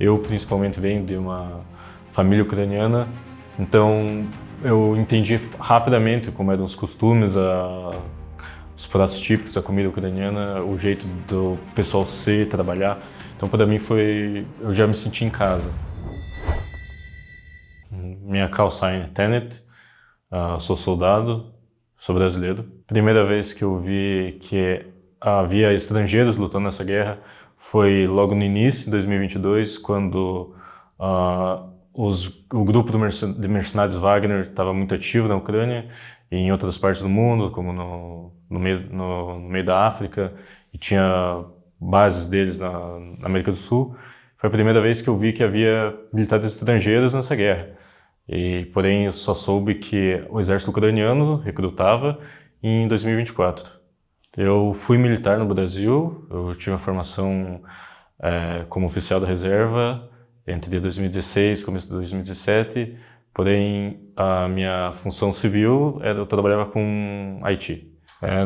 Eu, principalmente, venho de uma família ucraniana, então eu entendi rapidamente como eram os costumes, os pratos típicos da comida ucraniana, o jeito do pessoal ser, trabalhar. Então, para mim, eu já me senti em casa. Minha call sign é Tenet, sou soldado, sou brasileiro. Primeira vez que eu vi que havia estrangeiros lutando nessa guerra foi logo no início de 2022, quando o grupo de mercenários Wagner estava muito ativo na Ucrânia e em outras partes do mundo, como no meio da África, e tinha bases deles na América do Sul. Foi a primeira vez que eu vi que havia militares estrangeiros nessa guerra. Porém, eu só soube que o exército ucraniano recrutava em 2024. Eu fui militar no Brasil, eu tive uma formação como oficial da reserva entre 2016 e começo de 2017, porém a minha função civil eu trabalhava com IT.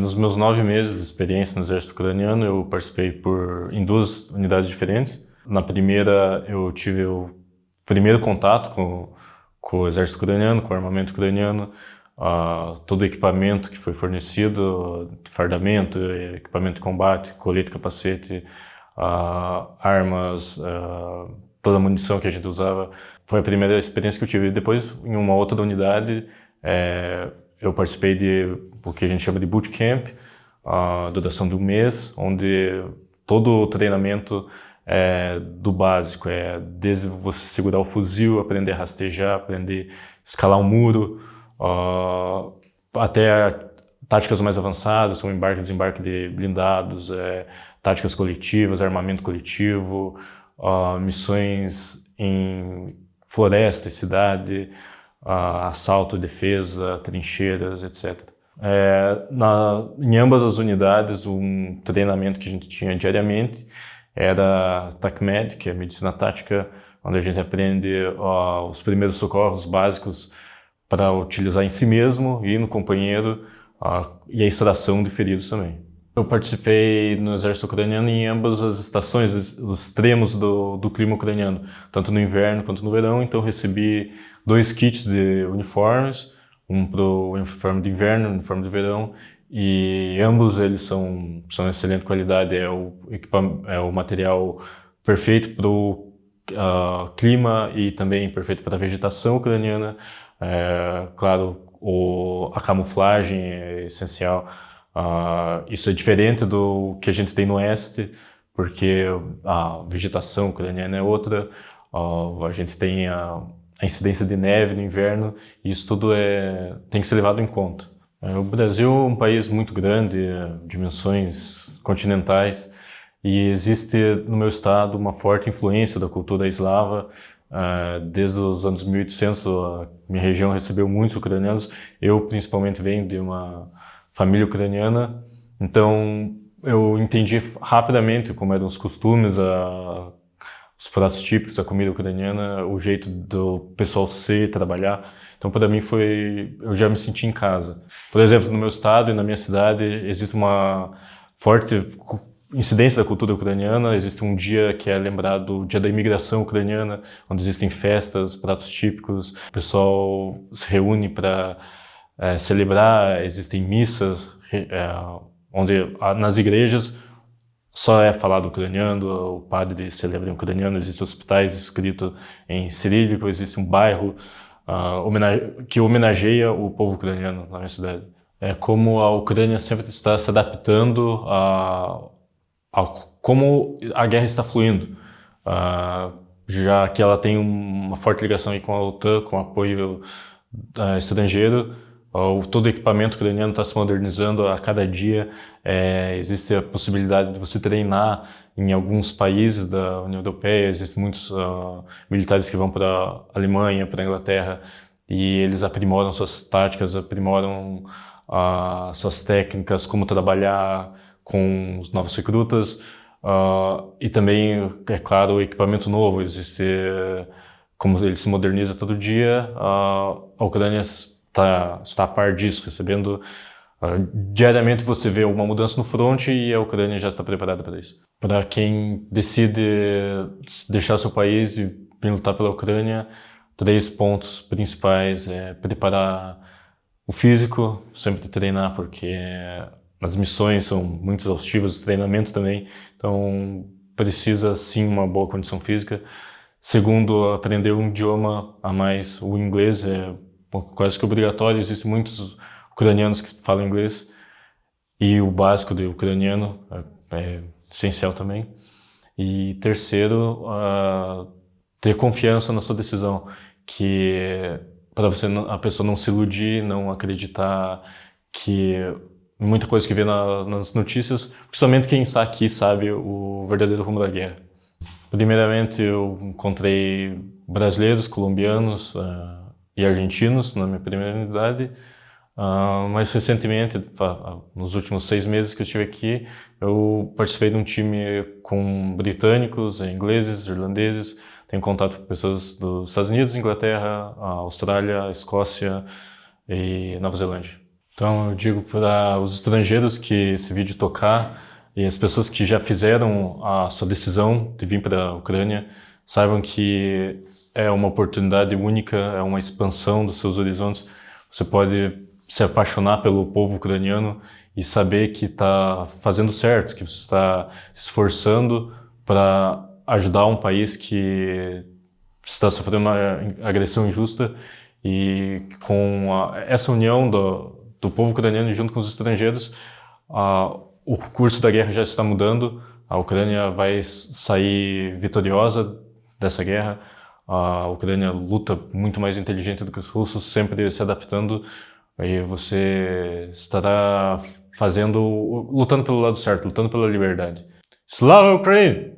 Nos meus 9 meses de experiência no exército ucraniano, eu participei em 2 unidades diferentes. Na primeira, eu tive o primeiro contato com o exército ucraniano, com o armamento ucraniano, todo o equipamento que foi fornecido, fardamento, equipamento de combate, colete, capacete, armas, toda a munição que a gente usava. Foi a primeira experiência que eu tive. Depois, em uma outra unidade, eu participei de o que a gente chama de bootcamp, duração de 1 mês, onde todo o treinamento do básico, desde você segurar o fuzil, aprender a rastejar, aprender a escalar um muro, até táticas mais avançadas, como embarque e desembarque de blindados, táticas coletivas, armamento coletivo, missões em floresta e cidade, assalto, defesa, trincheiras, etc. Em ambas as unidades, um treinamento que a gente tinha diariamente era TACMED, que é medicina tática, onde a gente aprende os primeiros socorros básicos para utilizar em si mesmo e no companheiro, e a extração de feridos também. Eu participei no exército ucraniano em ambas as estações, os extremos do clima ucraniano, tanto no inverno quanto no verão. Então recebi 2 kits de uniformes, um para o uniforme de inverno, um uniforme de verão, e ambos eles são de excelente qualidade. É o material perfeito para o clima e também perfeito para a vegetação ucraniana. Claro, a camuflagem é essencial. Isso é diferente do que a gente tem no oeste, porque a vegetação ucraniana é outra. A gente tem a incidência de neve no inverno, e isso tudo tem que ser levado em conta. O Brasil é um país muito grande, dimensões continentais, e existe no meu estado uma forte influência da cultura eslava. Desde os anos 1800, a minha região recebeu muitos ucranianos. Eu, principalmente, venho de uma família ucraniana, então eu entendi rapidamente como eram os costumes, os pratos típicos da comida ucraniana, o jeito do pessoal ser, trabalhar. Então, para mim, eu já me senti em casa. Por exemplo, no meu estado e na minha cidade, existe uma forte incidência da cultura ucraniana. Existe um dia que é lembrado o Dia da Imigração Ucraniana, onde existem festas, pratos típicos, o pessoal se reúne para celebrar, existem missas, onde nas igrejas só é falado ucraniano, o padre celebra em ucraniano, existem hospitais escritos em cirílico, existe um bairro que homenageia o povo ucraniano na minha cidade. É como a Ucrânia sempre está se adaptando a como a guerra está fluindo, já que ela tem uma forte ligação aí com a OTAN, com apoio estrangeiro. Todo o equipamento ucraniano está se modernizando a cada dia. Existe a possibilidade de você treinar em alguns países da União Europeia. Existem muitos militares que vão para a Alemanha, para a Inglaterra, e eles aprimoram suas táticas, aprimoram suas técnicas, como trabalhar com os novos recrutas, e também, é claro, o equipamento novo. Como ele se moderniza todo dia, a Ucrânia está a par disso, recebendo Diariamente você vê uma mudança no front e a Ucrânia já está preparada para isso. Para quem decide deixar seu país e vir lutar pela Ucrânia, 3 pontos principais é preparar o físico, sempre treinar, porque as missões são muito exaustivas, o treinamento também, então precisa sim uma boa condição física. Segundo, aprender um idioma a mais. O inglês é quase que obrigatório, existem muitos ucranianos que falam inglês, e o básico do ucraniano é essencial também. E terceiro, ter confiança na sua decisão, que para a pessoa não se iludir, não acreditar que muita coisa que vê nas notícias, porque somente quem está aqui sabe o verdadeiro rumo da guerra. Primeiramente, eu encontrei brasileiros, colombianos e argentinos na minha primeira unidade. Mais recentemente, nos últimos 6 meses que eu estive aqui, eu participei de um time com britânicos, ingleses, irlandeses. Tenho contato com pessoas dos Estados Unidos, Inglaterra, Austrália, Escócia e Nova Zelândia. Então eu digo para os estrangeiros que esse vídeo tocar, e as pessoas que já fizeram a sua decisão de vir para a Ucrânia, saibam que é uma oportunidade única, é uma expansão dos seus horizontes. Você pode se apaixonar pelo povo ucraniano e saber que está fazendo certo, que você está se esforçando para ajudar um país que está sofrendo uma agressão injusta, e com essa união do povo ucraniano junto com os estrangeiros, o curso da guerra já está mudando. A Ucrânia vai sair vitoriosa dessa guerra. A Ucrânia luta muito mais inteligente do que os russos, sempre se adaptando, e você estará lutando pelo lado certo, lutando pela liberdade. Slava Ukraine!